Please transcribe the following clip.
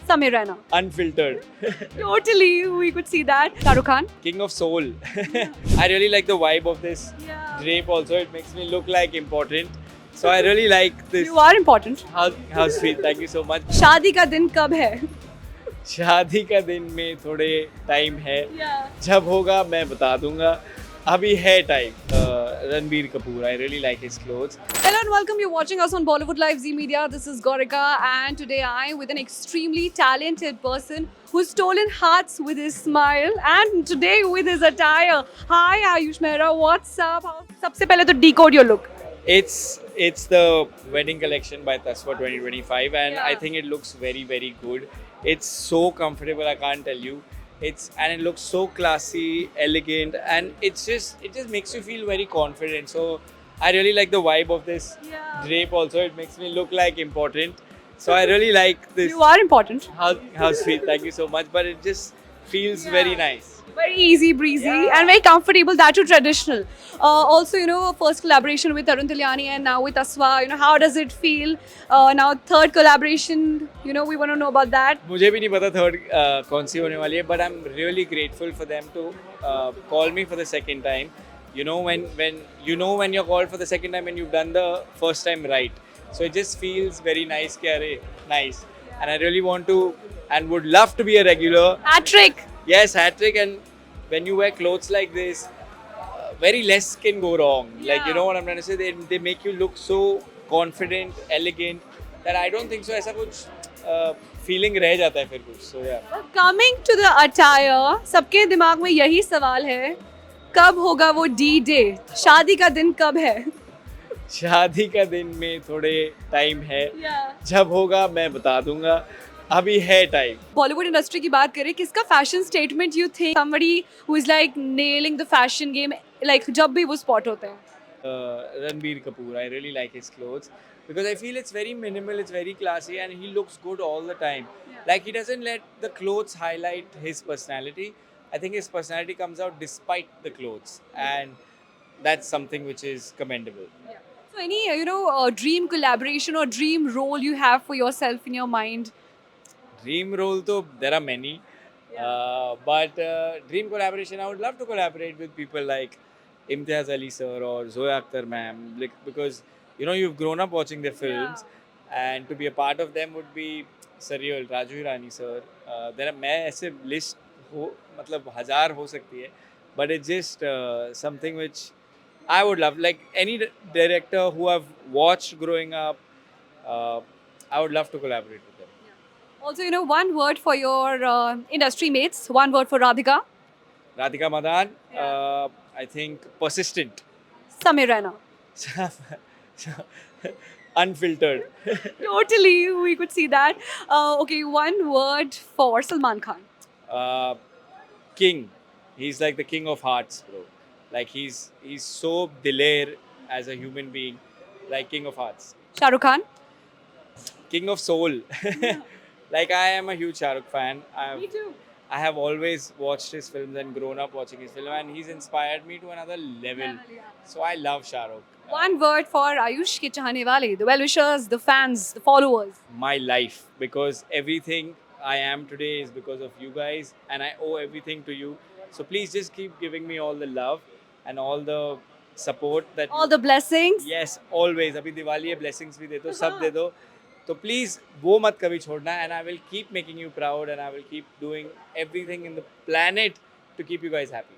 Samir Raina. Unfiltered. Totally, we could see that. Shah Rukh Khan. King of Soul. I really like the vibe of this Yeah. drape also. It makes me look like important. So I really like this. You are important. How sweet. Thank you so much. शादी का दिन कब है? शादी का दिन में थोड़े टाइम है. Yeah. जब होगा मैं बता दूंगा. अभी है time. Ranbir Kapoor. I really like his clothes. Hello and welcome. You're watching us on Bollywood Live Z Media. This is Gorika, and today I'm with an extremely talented person who's stolen hearts with his smile and today with his attire. Hi Ayush Mehra, what's up? सबसे पहले तो decode your look. It's the wedding collection by Tasva 2025 and Yeah. I think it looks very good. It's so comfortable, I can't tell you. It looks so classy, elegant, and it just makes you feel very confident. So I really like the vibe of this Yeah. drape also. It makes me look like important. So I really like this. You are important. How sweet. Thank you so much. But it just feels Yeah. very nice. Very easy breezy Yeah. and very comfortable. That too traditional. Also, first collaboration with Tarun Tilyani and now with Aswa. How does it feel? Now third collaboration. We want to know about that. मुझे भी नहीं पता third कौन सी होने वाली है but I am really grateful for them to call me for the second time when you're called for the second time and you've done the first time right, so it just feels very nice कि अरे nice, and I really want to and would love to be a regular. Hat trick. Yes, hat trick. And when you wear clothes like this, very less can go wrong. Like, you Yeah. know what I'm trying to say? They make you look so confident, elegant, that I don't think so. ऐसा कुछ feeling रह जाता है फिर कुछ. So yeah. Coming to the attire, सबके दिमाग में यही सवाल है, कब होगा वो D-Day? शादी का दिन कब है? शादी का दिन में थोड़े टाइम है. Yeah. जब होगा मैं बता दूंगा. अभी है टाइम. बॉलीवुड इंडस्ट्री की बात करें, किसका fashion statement you think somebody who is like nailing the fashion game, like जब भी वो स्पॉट होते हैं? Ranbir Kapoor. I really like his clothes because I feel it's very minimal, it's very classy, and he looks good all the time. Yeah. Like, he doesn't let the clothes highlight his personality. I think his personality comes out despite the clothes, and that's something which is commendable. So any dream collaboration or dream role you have for yourself in your mind? Dream role, though, there are many. But dream collaboration, I would love to collaborate with people like Imtiaz Ali sir or Zoya Akhtar ma'am, because you've grown up watching their films, and to be a part of them would be surreal. Raju Hirani sir, there are मैं ऐसे list हो मतलब हजार हो सकती है, but it's just something which I would love. Like any director who I've watched growing up, I would love to collaborate with them. Also, one word for your industry mates, one word for Radhika. Radhika Madan, I think persistent. Samir Raina. Unfiltered. Totally, we could see that. Okay, one word for Salman Khan. King. He's like the king of hearts, bro. Like he's so dilair as a human being, like king of hearts. Shah Rukh Khan. King of soul. Like, I am a huge Shah Rukh fan. Me too. I have always watched his films and grown up watching his film, and he's inspired me to another level. So I love Shah Rukh. One word for Ayush ke chahane wale, the well-wishers, the fans, the followers. My life, because everything I am today is because of you guys, and I owe everything to you. So please just keep giving me all the love and all the support that All the blessings. yes, always. अभी दिवाली है, blessings भी दे दो, सब दे दो. तो please वो मत कभी छोड़ना, and I will keep making you proud, and I will keep doing everything in the planet to keep you guys happy.